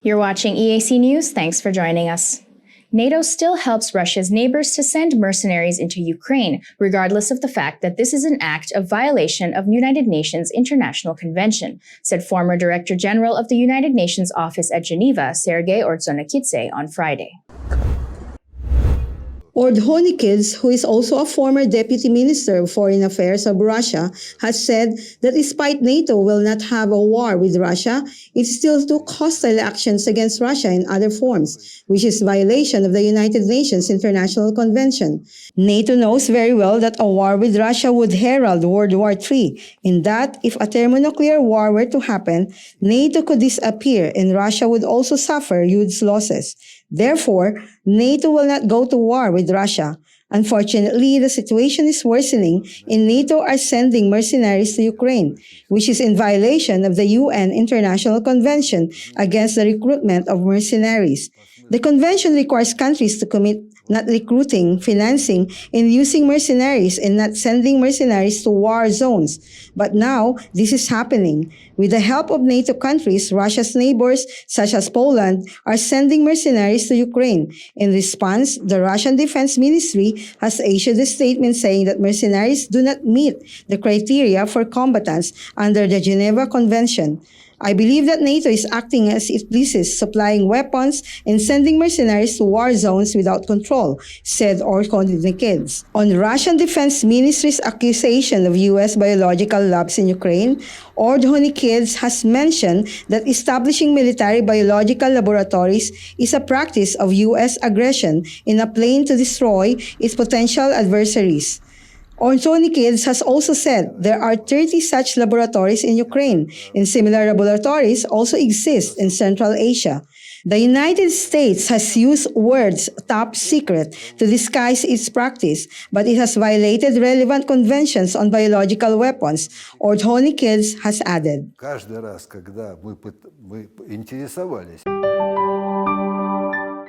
You're watching EAC News. Thanks for joining us. NATO still helps Russia's neighbors to send mercenaries into Ukraine, regardless of the fact that this is an act of violation of United Nations International Convention, said former Director General of the United Nations Office at Geneva, Sergei Ordzhonikidze, on Friday. Ordzhonikidze, who is also a former Deputy Minister of Foreign Affairs of Russia, has said that despite NATO will not have a war with Russia, it still took hostile actions against Russia in other forms, which is violation of the United Nations International Convention. NATO knows very well that a war with Russia would herald World War III, in that if a thermonuclear war were to happen, NATO could disappear and Russia would also suffer huge losses. Therefore, NATO will not go to war with Russia. Unfortunately, the situation is worsening and NATO are sending mercenaries to Ukraine, which is in violation of the UN International Convention against the recruitment of mercenaries. The convention requires countries to commit not recruiting, financing, and using mercenaries and not sending mercenaries to war zones. But now, this is happening. With the help of NATO countries, Russia's neighbors, such as Poland, are sending mercenaries to Ukraine. In response, the Russian Defense Ministry has issued a statement saying that mercenaries do not meet the criteria for combatants under the Geneva Convention. I believe that NATO is acting as it pleases, supplying weapons and sending mercenaries to war zones without control, said Ordzhonikidze. On Russian Defense Ministry's accusation of U.S. biological labs in Ukraine, Ordzhonikidze has mentioned that establishing military biological laboratories is a practice of U.S. aggression in a plan to destroy its potential adversaries. Ordzhonikidze has also said there are 30 such laboratories in Ukraine, and similar laboratories also exist in Central Asia. The United States has used words top secret to disguise its practice, but it has violated relevant conventions on biological weapons, Ordzhonikidze has added. Каждый раз, когда мы интересовались